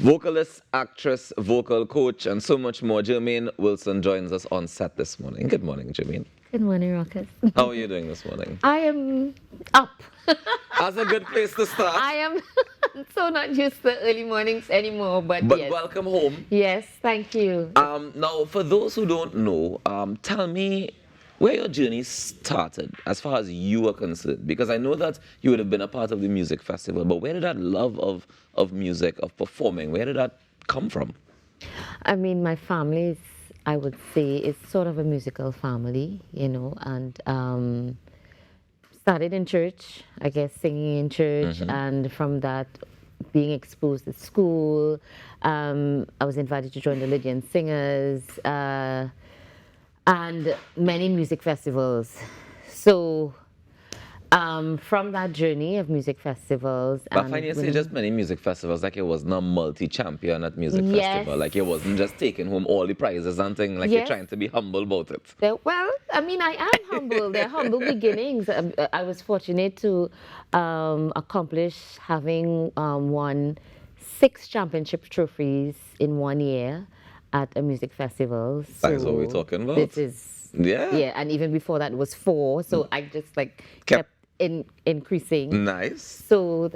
Vocalist, actress, vocal coach, and so much more. Germaine Wilson joins us on set this morning. Good morning, Germaine. Good morning, Rocket. How are you doing this morning? I am up. That's a good place to start. I am so not used to early mornings anymore, but yes. Welcome home. Yes, thank you. Now, for those who don't know, tell me where your journey started as far as you are concerned. Because I know that you would have been a part of the music festival, but where did that love of music, of performing, where did that come from? I mean, my family is, I would say, is sort of a musical family, you know, and started in church, I guess, singing in church, and from that, being exposed at school. I was invited to join the Lydian Singers, and many music festivals. So from that journey of music festivals, But I find you say just many music festivals, like you wasn't a multi-champion at music festival, like you wasn't just taking home all the prizes and things, like you're trying to be humble about it. Well, I mean, I am humble. They're humble beginnings. I was fortunate to accomplish having won 6 championship trophies in 1 year at a music festival. So that's what we're talking about. This is, and even before that it was 4. So I just like kept increasing. Nice. So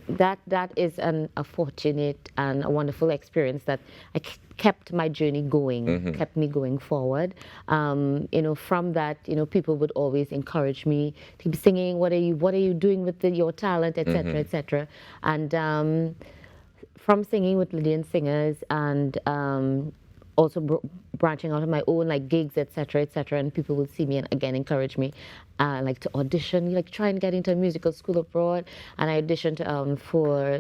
that is a fortunate and a wonderful experience that I kept my journey going, kept me going forward. You know, from that, you know, people would always encourage me to keep singing. What are you doing with your talent, etc., etc. And from singing with Lydian Singers and also branching out of my own like gigs, etc., etc., and people will see me and again encourage me, like to audition, like try and get into a musical school abroad. And I auditioned for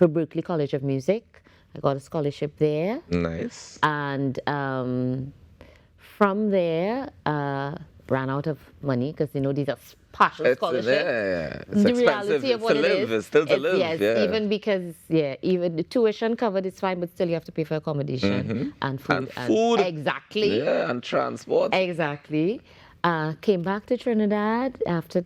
Berklee College of Music. I got a scholarship there. Nice. And from there, ran out of money because, you know, these are partial scholarships. It's the expensive. reality of what to live. It's still to live. Yes, even because, even the tuition covered is fine, but still you have to pay for accommodation and food. Exactly. Yeah, and transport. Exactly. Came back to Trinidad after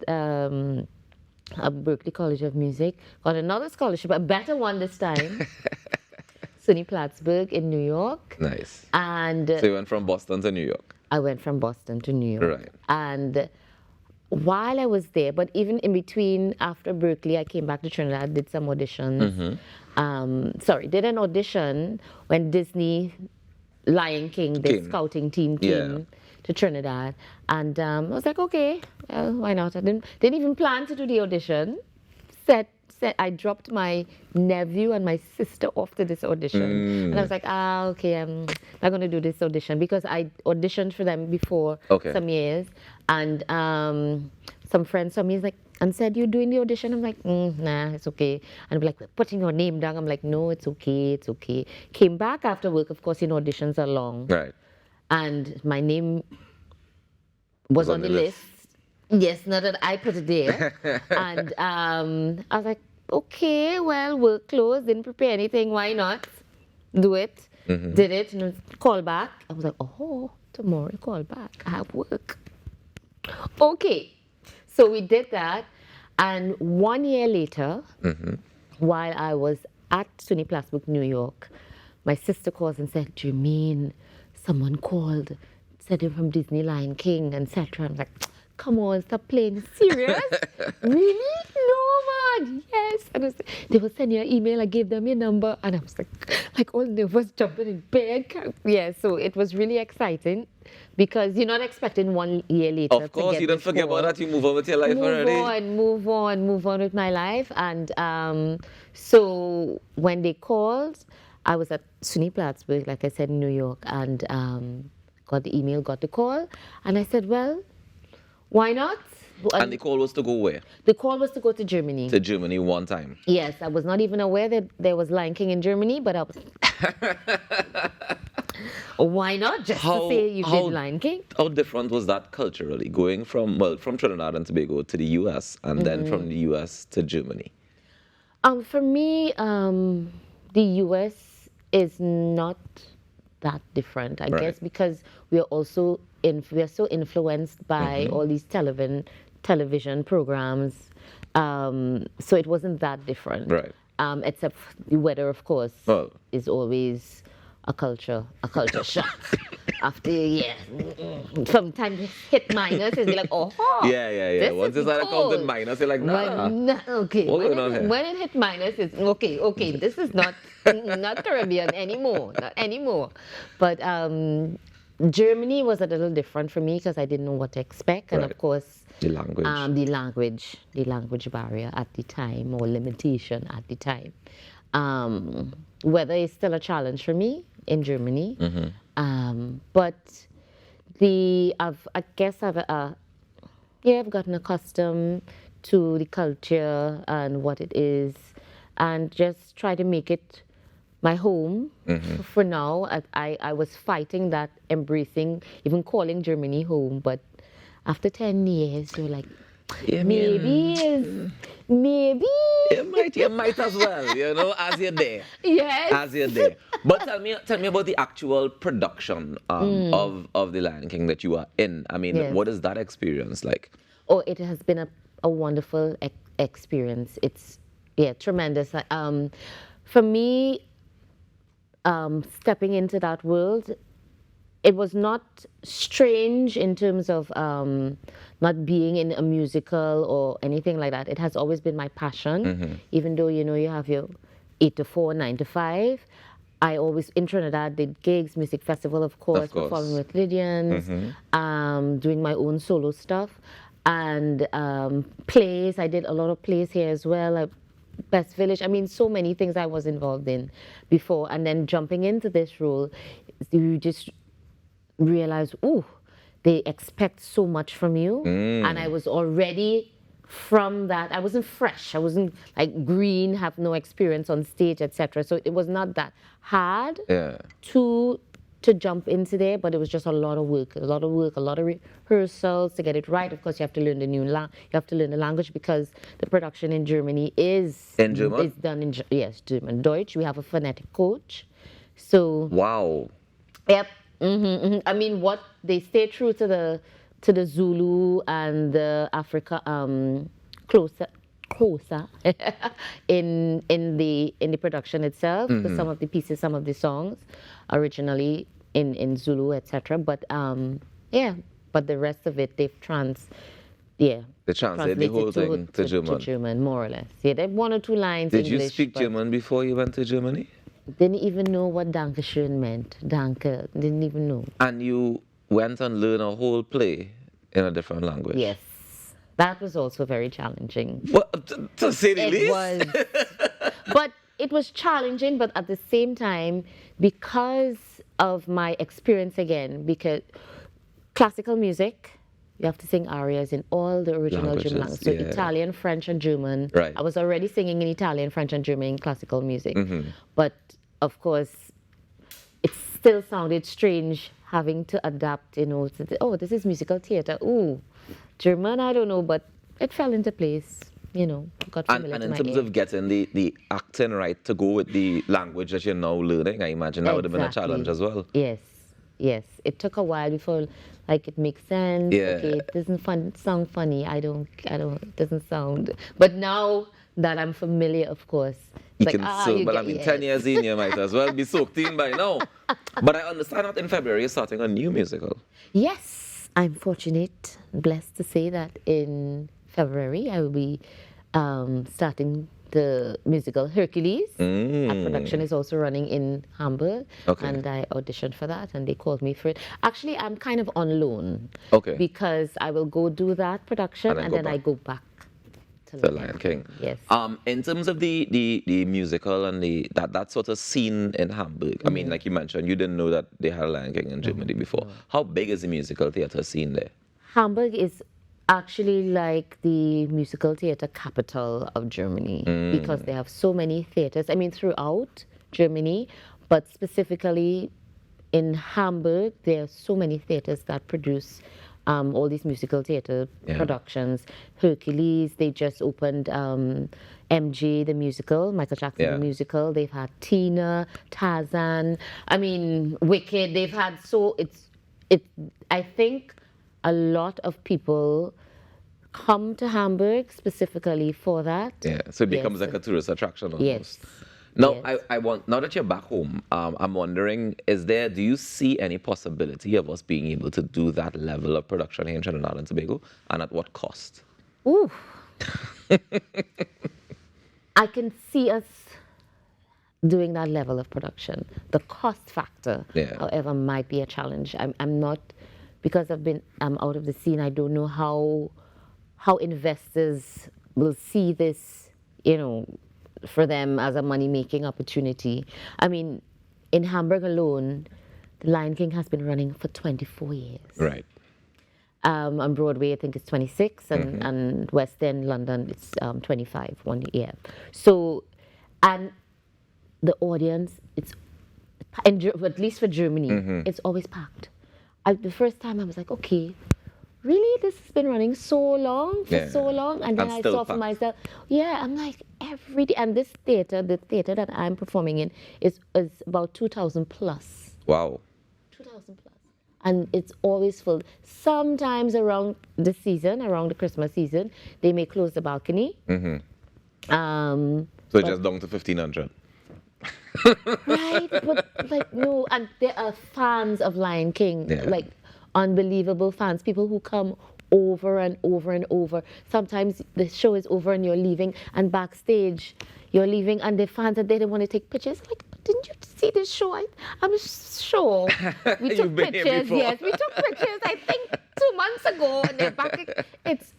Berklee College of Music. Got another scholarship, a better one this time. SUNY Plattsburgh in New York. Nice. And so you went from Boston to New York? I went from Boston to New York. Right. And while I was there, but even in between, after Berklee, I came back to Trinidad, did some auditions. Did an audition when Disney Lion King, the scouting team came to Trinidad. And I was like, okay, why not? I didn't even plan to do the audition. I dropped my nephew and my sister off to this audition. And I was like, okay, I'm not going to do this audition because I auditioned for them before some years. And some friends saw me and said, you doing the audition? I'm like, nah, it's okay. And we're like, we're putting your name down. I'm like, no, it's okay, it's okay. Came back after work. Of course, you know, auditions are long. Right. And my name was on the list. Yes, not that I put it there. And I was like, okay, well, work closed, didn't prepare anything, why not? Do it. Did it, and call back. I was like, oh, tomorrow call back, I have work. Okay, so we did that, and 1 year later, while I was at SUNY Plattsburgh, New York, my sister calls and said, Germaine, someone called, said they're from Disney Lion King, etc. I'm like, come on, stop playing. Serious? Really? No, man. Yes. And they will send you an email. I gave them your number. And I was like all nervous, jumping in bed. Yeah, so it was really exciting because you're not expecting 1 year later. Of course, you don't forget about that. You move on with your life already. Move on with my life. And so when they called, I was at SUNY Plattsburgh, like I said, in New York, and got the email, got the call. And I said, well, why not? And the call was to go where? The call was to go to Germany. To Germany one time? Yes, I was not even aware that there was Lion King in Germany, but I was... Why not? Just to say you did Lion King. How different was that culturally, going from Trinidad and Tobago to the U.S. and then from the U.S. to Germany? For me, the U.S. is not that different, I guess, because we are also we are so influenced by all these television programs, so it wasn't that different. Right. except the weather, of course, Oh. is always a culture shock. After from time to hit minus, it's like, oh, Yeah. this Once is it's at a cold. counted minus, you're like, nah. Okay, What's going on here? when it hit minus, it's okay. This is not Caribbean anymore, not anymore. But Germany was a little different for me because I didn't know what to expect, and Right. of course, The language. the language barrier at the time, or limitation at the time. Weather is still a challenge for me in Germany, but I've gotten accustomed to the culture and what it is, and just try to make it my home for now. I was fighting that, embracing, even calling Germany home, but after 10 years, you're like, Yeah, maybe. You might as well, as you're there. Yes. As you're there. But tell me about the actual production of The Lion King that you are in. I mean, Yes. what is that experience like? Oh, it has been a wonderful experience. It's tremendous. For me, stepping into that world, it was not strange in terms of not being in a musical or anything like that. It has always been my passion, even though you have your 8 to 4, 9 to 5. I always in Trinidad did gigs, music festival, of course, performing with Lydians, doing my own solo stuff, and plays. I did a lot of plays here as well. Best Village. I mean, so many things I was involved in before, and then jumping into this role, you just realize, they expect so much from you, and I was already from that. I wasn't fresh. I wasn't like green, have no experience on stage, etc. So it was not that hard to jump into there, but it was just a lot of work, a lot of rehearsals to get it right. Of course, you have to learn you have to learn the language, because the production in Germany is In German? is done in German, Deutsch. We have a phonetic coach, so Wow. yep. I mean, what they stay true to the Zulu and the Africa closer in the production itself. Because some of the pieces, some of the songs, originally in Zulu, etc. But but the rest of it they've They translate the whole thing to German. To German, more or less. Yeah, they have 1 or 2 lines. Did English, you speak but German before you went to Germany? didn't even know what Dankeschön meant. Danke, didn't even know. And you went and learned a whole play in a different language? Yes, that was also very challenging. What, to say the It least? was, but it was challenging. But at the same time, because of my experience again, because classical music, you have to sing arias in all the original German languages. So Italian, French, and German. Right. I was already singing in Italian, French, and German in classical music. But of course, it still sounded strange having to adapt, this is musical theater. Ooh, German, I don't know, but it fell into place, got familiar And to in my terms ear. of getting the acting right to go with the language that you're now learning, I imagine that would have been a challenge as well. Yes. It took a while before, it makes sense. Yeah. Okay, it doesn't sound funny. It doesn't sound. But now that I'm familiar, of course. You can soak, but I mean, 10 years in, you might as well be soaked in by now. But I understand that in February you're starting a new musical. Yes, I'm fortunate, blessed to say that in February I will be starting the musical Hercules. Our production is also running in Hamburg, and I auditioned for that, and they called me for it. Actually, I'm kind of on loan, because I will go do that production, and then I go back to The Lion King. Yes. In terms of the musical and that sort of scene in Hamburg, I mean, like you mentioned, you didn't know that they had a Lion King in Germany before. How big is the musical theater scene there? Hamburg is actually like the musical theater capital of Germany, because they have so many theaters. I mean, throughout Germany, but specifically in Hamburg, there are so many theaters that produce all these musical theater productions. Hercules, they just opened MJ, the musical, Michael Jackson, the musical. They've had Tina, Tarzan, I mean, Wicked. They've had I think a lot of people come to Hamburg specifically for that. Yeah, so it becomes Yes. like a tourist attraction almost. Yes. Now, Yes. I want, now that you're back home, I'm wondering, do you see any possibility of us being able to do that level of production here in Trinidad and Tobago, and at what cost? Ooh. I can see us doing that level of production. The cost factor, Yeah. however, might be a challenge. I'm not, because I'm out of the scene, I don't know how investors will see this, for them as a money-making opportunity. I mean, in Hamburg alone, The Lion King has been running for 24 years. Right. On Broadway, I think it's 26, and West End, London, it's 25, 1 year. So, and the audience, at least for Germany, it's always packed. The first time I was like, okay, really? This has been running so long, for so long? And then And I still saw for packed. myself, I'm like, every day. And this theater, the theater that I'm performing in, is about 2,000 plus. Wow. 2,000 plus. And it's always full. Sometimes around the season, around the Christmas season, they may close the balcony. So just down to 1,500. Right? But like, no, and there are fans of Lion King, Yeah. like unbelievable fans, people who come over and over and over. Sometimes the show is over and you're leaving, and backstage you're leaving, and the fans are there, they want to take pictures. Like, but didn't you see this show? I'm sure we took You've been here pictures. before. Yes, we took pictures. I think 2 months ago, and they're back. It's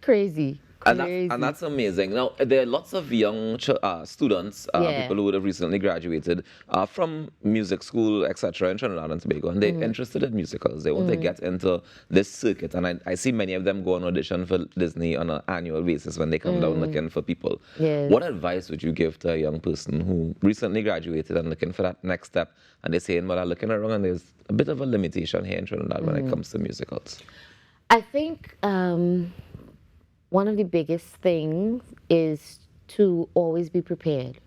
crazy. And that's amazing. Now, there are lots of young students, Yeah. people who would have recently graduated from music school, etc., in Trinidad and Tobago, and they're interested in musicals. They want to get into this circuit, and I see many of them go on audition for Disney on an annual basis when they come down looking for people. Yes. What advice would you give to a young person who recently graduated and looking for that next step, and they're saying, well, I'm looking around and there's a bit of a limitation here in Trinidad when it comes to musicals? I think one of the biggest things is to always be prepared.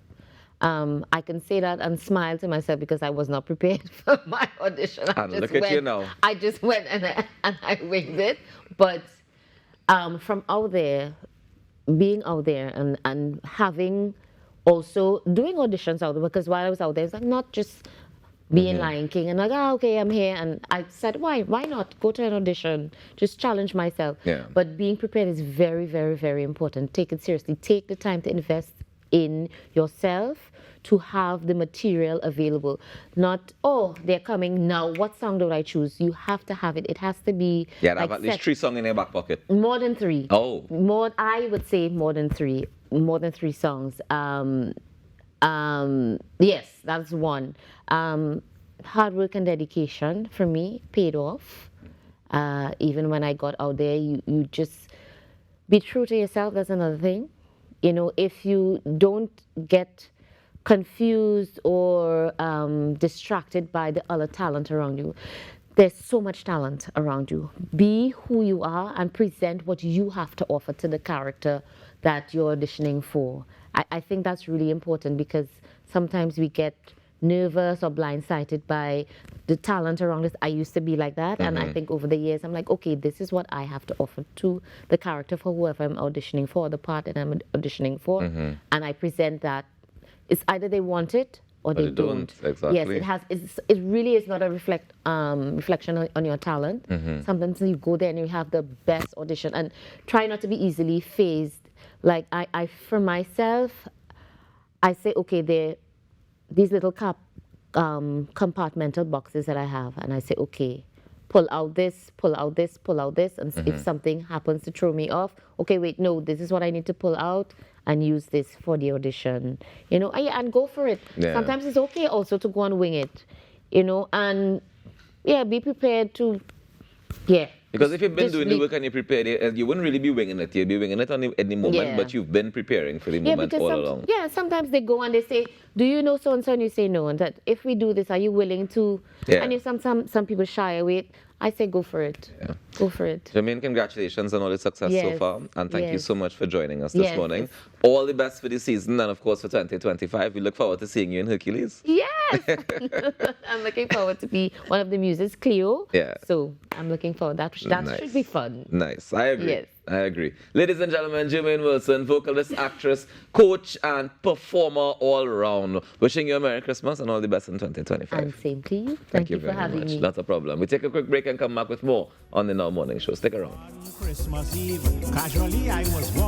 I can say that and smile to myself because I was not prepared for my audition. And look at you now. I just went and I winged it. But from out there, being out there and having also doing auditions out there, because while I was out there, it's like not just being Lion King and like, okay, I'm here. And I said, why not go to an audition? Just challenge myself. Yeah. But being prepared is very, very, very important. Take it seriously. Take the time to invest in yourself to have the material available. Not, they're coming now. What song do I choose? You have to have it. It has to be Yeah, like have at least 3 songs in your back pocket. more than 3. Oh. I would say more than 3. More than 3 songs. Yes, that's one. Hard work and dedication for me paid off. Even when I got out there, you just be true to yourself. That's another thing. If you don't get confused or distracted by the other talent around you, there's so much talent around you. Be who you are and present what you have to offer to the character that you're auditioning for. I think that's really important because sometimes we get nervous or blindsided by the talent around us. I used to be like that, and I think over the years I'm like, okay, this is what I have to offer to the character for whoever I'm auditioning for, the part that I'm auditioning for, and I present that. It's either they want it or they don't. Exactly. Yes, it really is not a reflection on your talent. Sometimes you go there and you have the best audition, and try not to be easily phased. Like I for myself, I say, okay, these little compartmental boxes that I have, and I say, okay, pull out this, pull out this, pull out this, and if something happens to throw me off, okay, wait, no, this is what I need to pull out and use this for the audition, and go for it. Yeah. Sometimes it's okay also to go and wing it, and be prepared to, Because if you've been just doing the work and you're prepared, you wouldn't really be winging it. You'd be winging it in the moment, Yeah. but you've been preparing for the moment all along. Sometimes they go and they say, do you know so-and-so? And you say no. And that if we do this, are you willing to? Yeah. And if some people shy away, I say go for it. Yeah. Go for it. Germaine, congratulations on all the success so Yes. far. And thank you Yes. so much for joining us this Yes. morning. All the best for the season and, of course, for 2025. We look forward to seeing you in Hercules. Yes! I'm looking forward to be one of the muses, Cleo. Yeah. So I'm looking forward. That Nice. should be fun. Nice. I agree. Yes. I agree. Ladies and gentlemen, Germaine Wilson, vocalist, actress, coach, and performer all round. Wishing you a Merry Christmas and all the best in 2025. And same to you. Thank you for very having much. me. Not a problem. We take a quick break and come back with more on the Now Morning Show. Stick around. Christmas Eve, casually I was walking.